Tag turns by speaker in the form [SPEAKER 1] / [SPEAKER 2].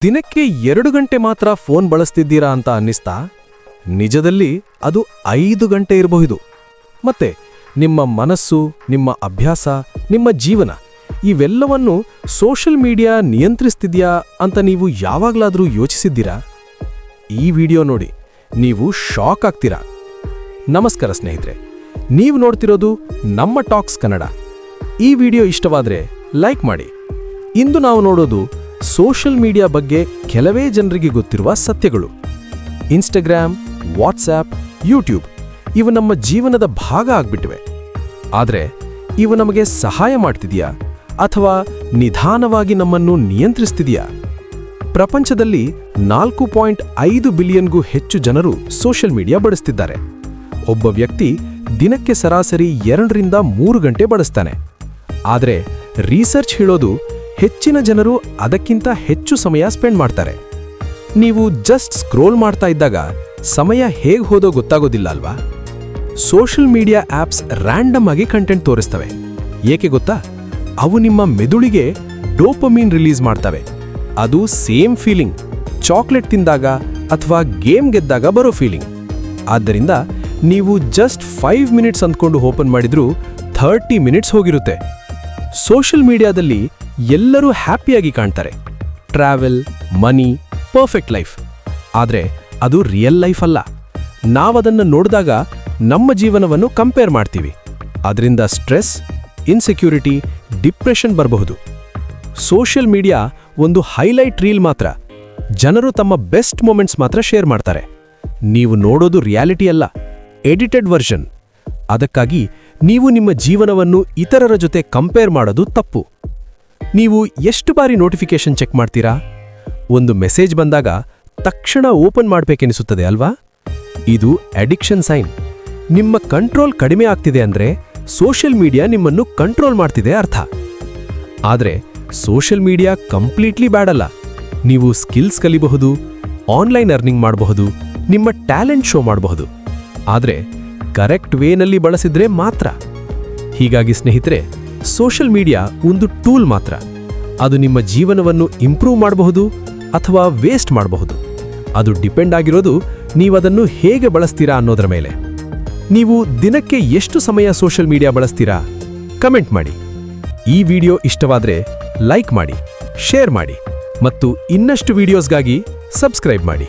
[SPEAKER 1] ದಿನಕ್ಕೆ 2 ಗಂಟೆ ಮಾತ್ರ ಫೋನ್ ಬಳಸ್ತಿದ್ದೀರಾ ಅಂತ ಅನ್ನಿಸ್ತಾ? ನಿಜದಲ್ಲಿ ಅದು 5 ಗಂಟೆ ಇರಬಹುದು. ಮತ್ತೆ ನಿಮ್ಮ ಮನಸ್ಸು, ನಿಮ್ಮ ಅಭ್ಯಾಸ, ನಿಮ್ಮ ಜೀವನ ಇವೆಲ್ಲವನ್ನು ಸೋಷಿಯಲ್ ಮೀಡಿಯಾ ನಿಯಂತ್ರಿಸ್ತಿದ್ಯಾ ಅಂತ ನೀವು ಯಾವಾಗಲಾದರೂ ಯೋಚಿಸಿದ್ದೀರಾ? ಈ ವಿಡಿಯೋ ನೋಡಿ, ನೀವು ಶಾಕ್ ಆಗ್ತೀರಾ. ನಮಸ್ಕಾರ ಸ್ನೇಹಿತರೆ, ನೀವು ನೋಡ್ತಿರೋದು ನಮ್ಮ ಟಾಕ್ಸ್ ಕನ್ನಡ. ಈ ವಿಡಿಯೋ ಇಷ್ಟವಾದರೆ ಲೈಕ್ ಮಾಡಿ. ಇಂದು ನಾವು ನೋಡೋದು ಸೋಷಿಯಲ್ ಮೀಡಿಯಾ ಬಗ್ಗೆ ಕೆಲವೇ ಜನರಿಗೆ ಗೊತ್ತಿರುವ ಸತ್ಯಗಳು. ಇನ್ಸ್ಟಾಗ್ರಾಮ್, ವಾಟ್ಸ್ಆ್ಯಪ್, ಯೂಟ್ಯೂಬ್ ಇವು ನಮ್ಮ ಜೀವನದ ಭಾಗ ಆಗ್ಬಿಟ್ಟಿವೆ. ಆದರೆ ಇವು ನಮಗೆ ಸಹಾಯ ಮಾಡ್ತಿದೆಯಾ ಅಥವಾ ನಿಧಾನವಾಗಿ ನಮ್ಮನ್ನು ನಿಯಂತ್ರಿಸ್ತಿದೆಯಾ? ಪ್ರಪಂಚದಲ್ಲಿ 4.5 ಬಿಲಿಯನ್ಗೂ ಹೆಚ್ಚು ಜನರು ಸೋಷಿಯಲ್ ಮೀಡಿಯಾ ಬಳಸ್ತಿದ್ದಾರೆ. ಒಬ್ಬ ವ್ಯಕ್ತಿ ದಿನಕ್ಕೆ ಸರಾಸರಿ 2 ರಿಂದ 3 ಗಂಟೆ ಬಳಸ್ತಾನೆ. ಆದರೆ ರಿಸರ್ಚ್ ಹೇಳೋದು ಹೆಚ್ಚಿನ ಜನರು ಅದಕ್ಕಿಂತ ಹೆಚ್ಚು ಸಮಯ ಸ್ಪೆಂಡ್ ಮಾಡ್ತಾರೆ. ನೀವು ಜಸ್ಟ್ ಸ್ಕ್ರೋಲ್ ಮಾಡ್ತಾ ಇದ್ದಾಗ ಸಮಯ ಹೇಗೆ ಹೋದೋ ಗೊತ್ತಾಗೋದಿಲ್ಲ ಅಲ್ವಾ? ಸೋಷಿಯಲ್ ಮೀಡಿಯಾ ಆಪ್ಸ್ ರ್ಯಾಂಡಮ್ ಆಗಿ ಕಂಟೆಂಟ್ ತೋರಿಸ್ತವೆ. ಏಕೆ ಗೊತ್ತಾ? ಅವು ನಿಮ್ಮ ಮೆದುಳಿಗೆ ಡೋಪಮೀನ್ ರಿಲೀಸ್ ಮಾಡ್ತವೆ. ಅದು ಸೇಮ್ ಫೀಲಿಂಗ್ ಚಾಕ್ಲೇಟ್ ತಿಂದಾಗ ಅಥವಾ ಗೇಮ್ ಗೆದ್ದಾಗ ಬರೋ ಫೀಲಿಂಗ್. ಆದ್ದರಿಂದ ನೀವು ಜಸ್ಟ್ 5 ಮಿನಿಟ್ಸ್ ಅಂದ್ಕೊಂಡು ಓಪನ್ ಮಾಡಿದ್ರೂ 30 ಮಿನಿಟ್ಸ್ ಹೋಗಿರುತ್ತೆ. ಸೋಷಿಯಲ್ ಮೀಡಿಯಾದಲ್ಲಿ ಎಲ್ಲರೂ ಹ್ಯಾಪಿಯಾಗಿ ಕಾಣ್ತಾರೆ. ಟ್ರಾವೆಲ್, ಮನಿ, ಪರ್ಫೆಕ್ಟ್ ಲೈಫ್. ಆದರೆ ಅದು ರಿಯಲ್ ಲೈಫ್ ಅಲ್ಲ. ನಾವದನ್ನು ನೋಡಿದಾಗ ನಮ್ಮ ಜೀವನವನ್ನು ಕಂಪೇರ್ ಮಾಡ್ತೀವಿ. ಅದರಿಂದ ಸ್ಟ್ರೆಸ್, ಇನ್ಸೆಕ್ಯೂರಿಟಿ, ಡಿಪ್ರೆಷನ್ ಬರಬಹುದು. ಸೋಷಿಯಲ್ ಮೀಡಿಯಾ ಒಂದು ಹೈಲೈಟ್ ರೀಲ್ ಮಾತ್ರ. ಜನರು ತಮ್ಮ ಬೆಸ್ಟ್ ಮೊಮೆಂಟ್ಸ್ ಮಾತ್ರ ಶೇರ್ ಮಾಡ್ತಾರೆ. ನೀವು ನೋಡೋದು ರಿಯಾಲಿಟಿ ಅಲ್ಲ, ಎಡಿಟೆಡ್ ವರ್ಷನ್. ಅದಕ್ಕಾಗಿ ನೀವು ನಿಮ್ಮ ಜೀವನವನ್ನು ಇತರರ ಜೊತೆ ಕಂಪೇರ್ ಮಾಡೋದು ತಪ್ಪು. ನೀವು ಎಷ್ಟು ಬಾರಿ ನೋಟಿಫಿಕೇಶನ್ ಚೆಕ್ ಮಾಡ್ತೀರಾ? ಒಂದು ಮೆಸೇಜ್ ಬಂದಾಗ ತಕ್ಷಣ ಓಪನ್ ಮಾಡಬೇಕೆನಿಸುತ್ತದೆ ಅಲ್ವಾ? ಇದು ಅಡಿಕ್ಷನ್ ಸೈನ್. ನಿಮ್ಮ ಕಂಟ್ರೋಲ್ ಕಡಿಮೆ ಆಗ್ತಿದೆ ಅಂದ್ರೆ ಸೋಷಿಯಲ್ ಮೀಡಿಯಾ ನಿಮ್ಮನ್ನು ಕಂಟ್ರೋಲ್ ಮಾಡ್ತಿದೆ ಅರ್ಥ. ಆದರೆ ಸೋಷಿಯಲ್ ಮೀಡಿಯಾ ಕಂಪ್ಲೀಟ್ಲಿ ಬ್ಯಾಡಲ್ಲ. ನೀವು ಸ್ಕಿಲ್ಸ್ ಕಲಿಬಹುದು, ಆನ್ಲೈನ್ ಅರ್ನಿಂಗ್ ಮಾಡಬಹುದು, ನಿಮ್ಮ ಟ್ಯಾಲೆಂಟ್ ಶೋ ಮಾಡಬಹುದು. ಆದರೆ ಕರೆಕ್ಟ್ ವೇನಲ್ಲಿ ಬಳಸಿದ್ರೆ ಮಾತ್ರ. ಹೀಗಾಗಿ ಸ್ನೇಹಿತರೆ, ಸೋಷಿಯಲ್ ಮೀಡಿಯಾ ಒಂದು ಟೂಲ್ ಮಾತ್ರ. ಅದು ನಿಮ್ಮ ಜೀವನವನ್ನು ಇಂಪ್ರೂವ್ ಮಾಡಬಹುದು ಅಥವಾ ವೇಸ್ಟ್ ಮಾಡಬಹುದು. ಅದು ಡಿಪೆಂಡ್ ಆಗಿರೋದು ನೀವದನ್ನು ಹೇಗೆ ಬಳಸ್ತೀರಾ ಅನ್ನೋದರ ಮೇಲೆ. ನೀವು ದಿನಕ್ಕೆ ಎಷ್ಟು ಸಮಯ ಸೋಷಿಯಲ್ ಮೀಡಿಯಾ ಬಳಸ್ತೀರಾ? ಕಮೆಂಟ್ ಮಾಡಿ. ಈ ವಿಡಿಯೋ ಇಷ್ಟವಾದರೆ ಲೈಕ್ ಮಾಡಿ, ಶೇರ್ ಮಾಡಿ ಮತ್ತು ಇನ್ನಷ್ಟು ವಿಡಿಯೋಸ್ಗಾಗಿ ಸಬ್ಸ್ಕ್ರೈಬ್ ಮಾಡಿ.